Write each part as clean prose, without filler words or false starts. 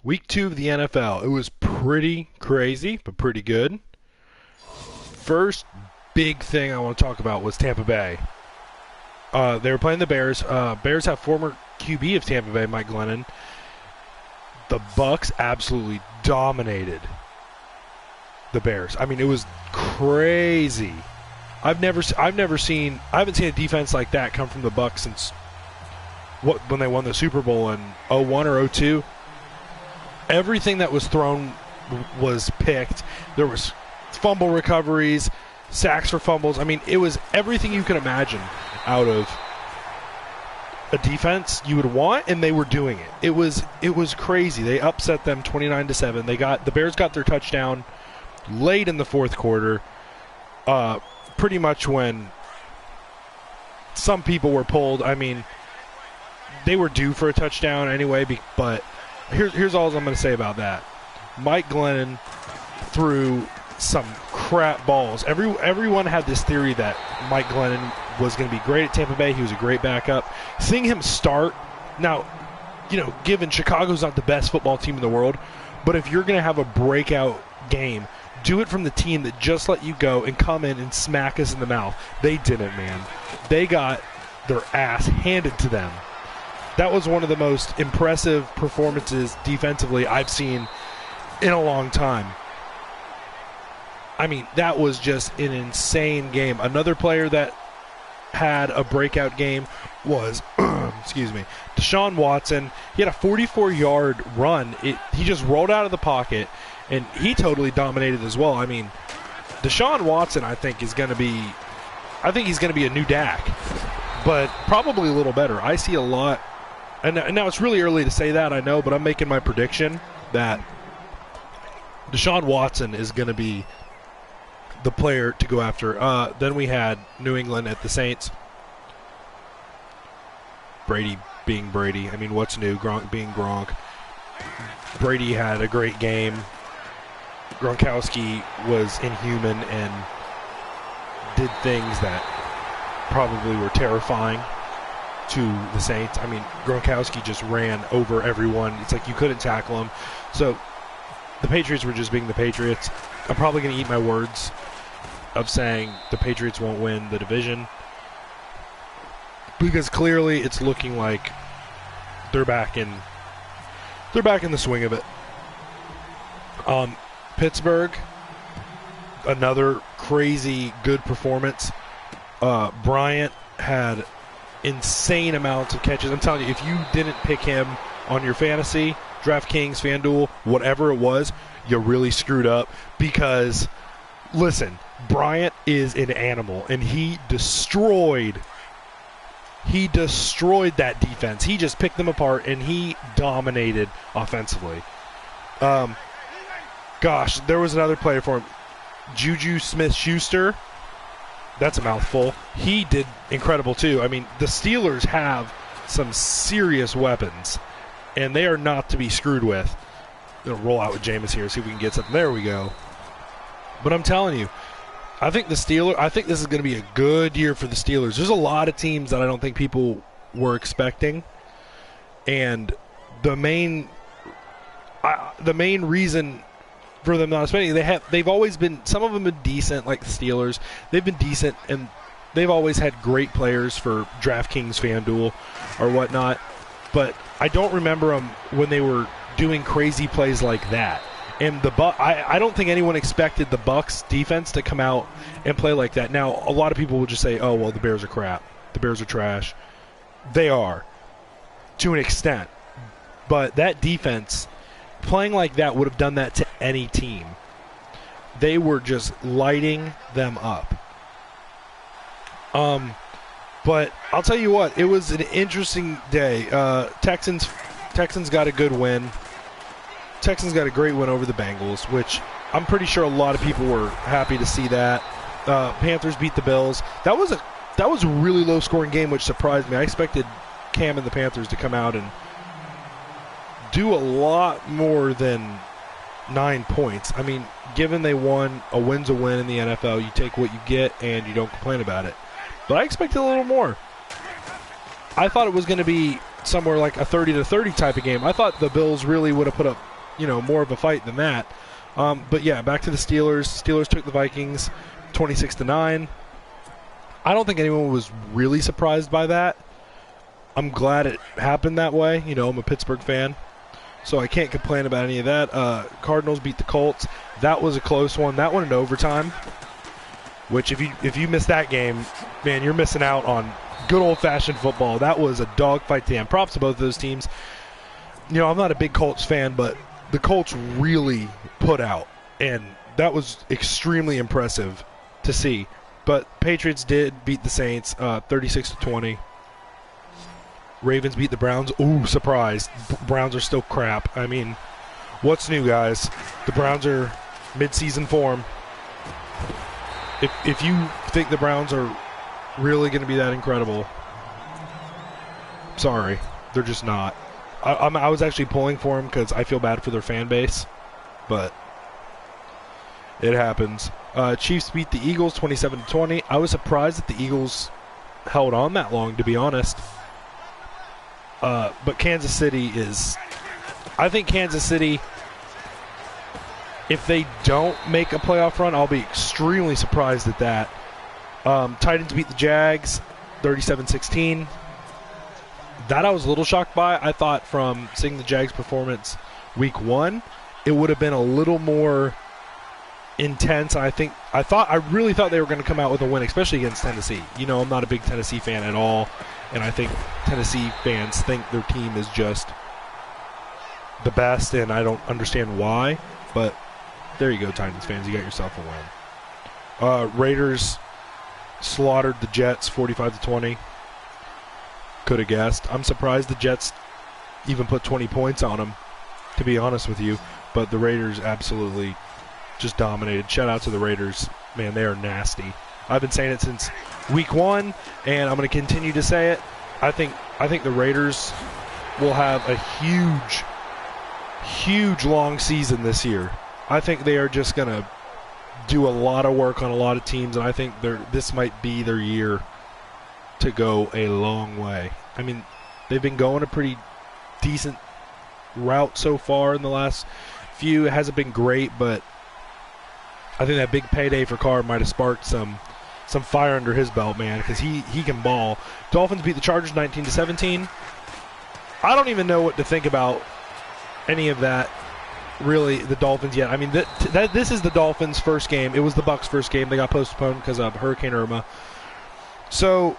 Week 2 of the NFL. It was pretty crazy, but pretty good. First big thing I want to talk about was Tampa Bay. They were playing the Bears. Bears have former QB of Tampa Bay, Mike Glennon. The Bucs absolutely dominated the Bears. I mean, it was crazy. I haven't seen a defense like that come from the Bucs since when they won the Super Bowl in 01 or 02. Everything that was thrown was picked. There was fumble recoveries, sacks for fumbles. I mean, it was everything you could imagine out of a defense you would want, and they were doing it. It was crazy. They upset them 29-7. The Bears got their touchdown late in the fourth quarter, pretty much when some people were pulled. I mean, they were due for a touchdown anyway, but here's all I'm going to say about that. Mike Glennon threw some crap balls. Everyone had this theory that Mike Glennon was going to be great at Tampa Bay. He was a great backup. Seeing him start, now, given Chicago's not the best football team in the world, but if you're going to have a breakout game, do it from the team that just let you go and come in and smack us in the mouth. They didn't, man. They got their ass handed to them. That was one of the most impressive performances defensively I've seen in a long time. I mean, that was just an insane game. Another player that had a breakout game was, Deshaun Watson. He had a 44-yard run. He just rolled out of the pocket, and he totally dominated as well. I mean, Deshaun Watson, I think he's going to be a new Dak, but probably a little better. I see a lot, and now it's really early to say that, I know, but I'm making my prediction that Deshaun Watson is going to be the player to go after. Then we had New England at the Saints. Brady being Brady. I mean, what's new? Gronk being Gronk. Brady had a great game. Gronkowski was inhuman and did things that probably were terrifying to the Saints. I mean, Gronkowski just ran over everyone. It's like you couldn't tackle him. So the Patriots were just being the Patriots. I'm probably going to eat my words of saying the Patriots won't win the division, because clearly it's looking like they're back in the swing of it. Pittsburgh, another crazy good performance. Bryant had insane amounts of catches. I'm telling you, if you didn't pick him on your fantasy, DraftKings, FanDuel, whatever it was, you really screwed up, because listen, Bryant is an animal, and he destroyed that defense. He just picked them apart, and he dominated offensively. Gosh, there was another player for him, Juju Smith-Schuster. That's a mouthful. He did incredible too. I mean, the Steelers have some serious weapons, and they are not to be screwed with. Gonna roll out with Jameis here, see if we can get something. There we go. But I'm telling you, I think this is going to be a good year for the Steelers. There's a lot of teams that I don't think people were expecting, and the main reason for them not expecting, they've always been, some of them have been decent, like the Steelers. They've been decent, and they've always had great players for DraftKings, FanDuel, or whatnot. But I don't remember them when they were doing crazy plays like that. And I don't think anyone expected the Bucs defense to come out and play like that. Now, a lot of people will just say, oh, well, the Bears are crap. The Bears are trash. They are, to an extent. But that defense, playing like that, would have done that to any team. They were just lighting them up. But I'll tell you what, it was an interesting day. Texans got a good win. Texans got a great win over the Bengals, which I'm pretty sure a lot of people were happy to see that. Panthers beat the Bills. That was a really low-scoring game, which surprised me. I expected Cam and the Panthers to come out and do a lot more than 9 points. I mean, given they won, a win's a win in the NFL. You take what you get, and you don't complain about it. But I expected a little more. I thought it was going to be somewhere like a 30-30 type of game. I thought the Bills really would have put up more of a fight than that. But yeah, back to the Steelers. Steelers took the Vikings 26-9. I don't think anyone was really surprised by that. I'm glad it happened that way. I'm a Pittsburgh fan, so I can't complain about any of that. Cardinals beat the Colts. That was a close one. That went in overtime, which if you miss that game, man, you're missing out on good old-fashioned football. That was a dogfight to the end. Props to both of those teams. I'm not a big Colts fan, but the Colts really put out, and that was extremely impressive to see. But Patriots did beat the Saints 36-20. Ravens beat the Browns. Ooh, surprise. Browns are still crap. I mean, what's new, guys? The Browns are mid-season form. If you think the Browns are really going to be that incredible, sorry. They're just not. I was actually pulling for them because I feel bad for their fan base, but it happens. Chiefs beat the Eagles 27-20. I was surprised that the Eagles held on that long, to be honest. But Kansas City is... I think Kansas City, if they don't make a playoff run, I'll be extremely surprised at that. Titans beat the Jags 37-16. That I was a little shocked by. I thought from seeing the Jags' performance week 1, it would have been a little more intense. I really thought they were going to come out with a win, especially against Tennessee. I'm not a big Tennessee fan at all, and I think Tennessee fans think their team is just the best, and I don't understand why. But there you go, Titans fans. You got yourself a win. Raiders slaughtered the Jets 45-20. Could have guessed. I'm surprised the Jets even put 20 points on them, to be honest with you. But the Raiders absolutely just dominated. Shout out to the Raiders. Man, they are nasty. I've been saying it since week 1, and I'm going to continue to say it. I think the Raiders will have a huge long season this year. I think they are just going to do a lot of work on a lot of teams, and I think this might be their year to go a long way. I mean, they've been going a pretty decent route so far in the last few. It hasn't been great, but I think that big payday for Carr might have sparked some fire under his belt, man, because he can ball. Dolphins beat the Chargers 19-17. I don't even know what to think about any of that, really, the Dolphins yet. I mean, this is the Dolphins' first game. It was the Bucs' first game. They got postponed because of Hurricane Irma. So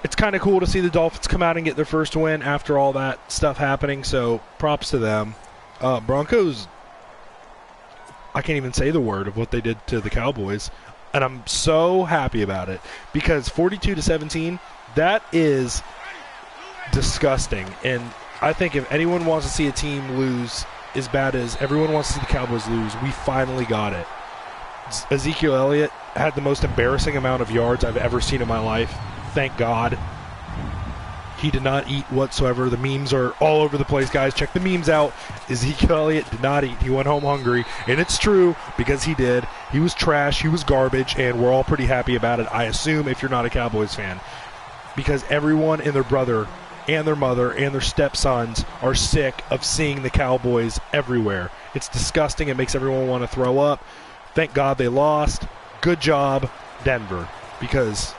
it's kind of cool to see the Dolphins come out and get their first win after all that stuff happening, so props to them. Broncos, I can't even say the word of what they did to the Cowboys, and I'm so happy about it because 42-17, that is disgusting. And I think if anyone wants to see a team lose as bad as everyone wants to see the Cowboys lose, we finally got it. Ezekiel Elliott had the most embarrassing amount of yards I've ever seen in my life. Thank God. He did not eat whatsoever. The memes are all over the place, guys. Check the memes out. Ezekiel Elliott did not eat. He went home hungry. And it's true because he did. He was trash. He was garbage. And we're all pretty happy about it, I assume, if you're not a Cowboys fan. Because everyone and their brother and their mother and their stepsons are sick of seeing the Cowboys everywhere. It's disgusting. It makes everyone want to throw up. Thank God they lost. Good job, Denver. Because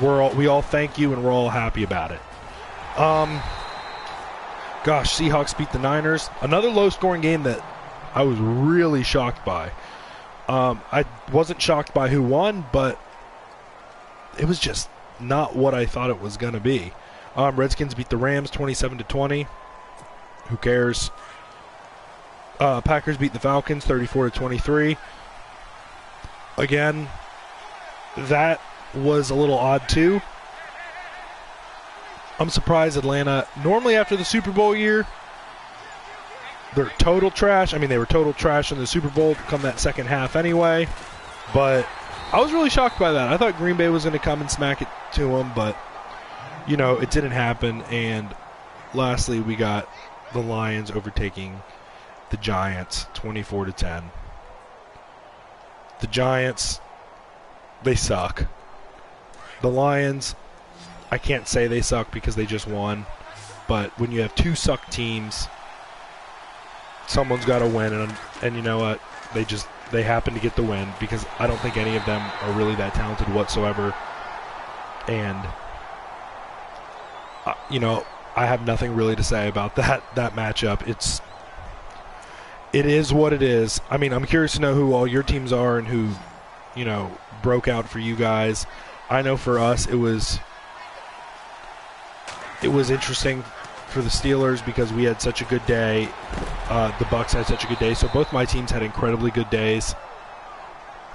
we all thank you and we're all happy about it. Gosh, Seahawks beat the Niners. Another low-scoring game that I was really shocked by. I wasn't shocked by who won, but it was just not what I thought it was going to be. Redskins beat the Rams 27-20. Who cares? Packers beat the Falcons 34-23. Again, that was a little odd too. I'm surprised Atlanta, normally after the Super Bowl year, they're total trash. I mean, they were total trash in the Super Bowl come that second half anyway. But I was really shocked by that. I thought Green Bay was going to come and smack it to them, but, it didn't happen. And lastly, we got the Lions overtaking the Giants 24-10. The Giants, they suck. The Lions, I can't say they suck because they just won. But when you have two suck teams, someone's got to win, and you know what? They happen to get the win because I don't think any of them are really that talented whatsoever. And you know, I have nothing really to say about that matchup. It is what it is. I mean, I'm curious to know who all your teams are and who, you know, broke out for you guys. I know for us it was interesting for the Steelers because we had such a good day. The Bucks had such a good day, so both my teams had incredibly good days.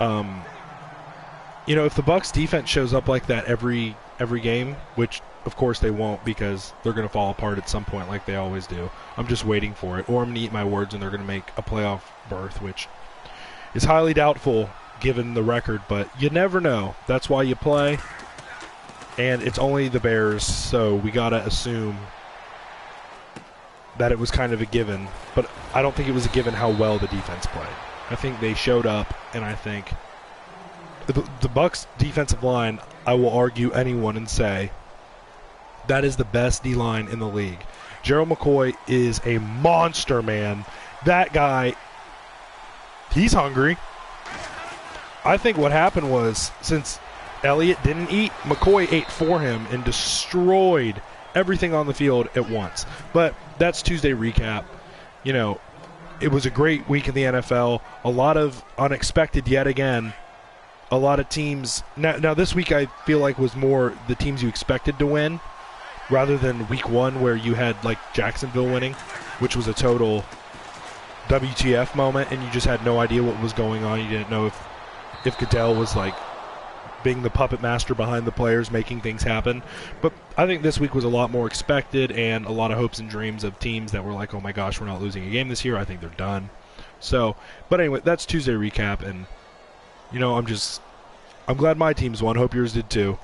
You know, if the Bucks defense shows up like that every game, which of course they won't because they're going to fall apart at some point like they always do. I'm just waiting for it, or I'm going to eat my words and they're going to make a playoff berth, which is highly doubtful given the record, but you never know. That's why you play, and it's only the Bears, so we got to assume that it was kind of a given, but I don't think it was a given how well the defense played. I think they showed up, and I think the Bucks defensive line, I will argue anyone and say that is the best D-line in the league. Gerald McCoy is a monster, man. That guy, he's hungry. I think what happened was, since Elliott didn't eat, McCoy ate for him and destroyed everything on the field at once. But that's Tuesday recap. You know, it was a great week in the NFL. A lot of unexpected yet again. A lot of teams. Now this week I feel like was more the teams you expected to win rather than week one where you had like Jacksonville winning, which was a total WTF moment and you just had no idea what was going on. You didn't know if Goodell was like being the puppet master behind the players making things happen. But I think this week was a lot more expected and a lot of hopes and dreams of teams that were like, oh my gosh, we're not losing a game this year. I think they're done. So, but anyway, that's Tuesday recap, and you know, I'm glad my teams won. Hope yours did too.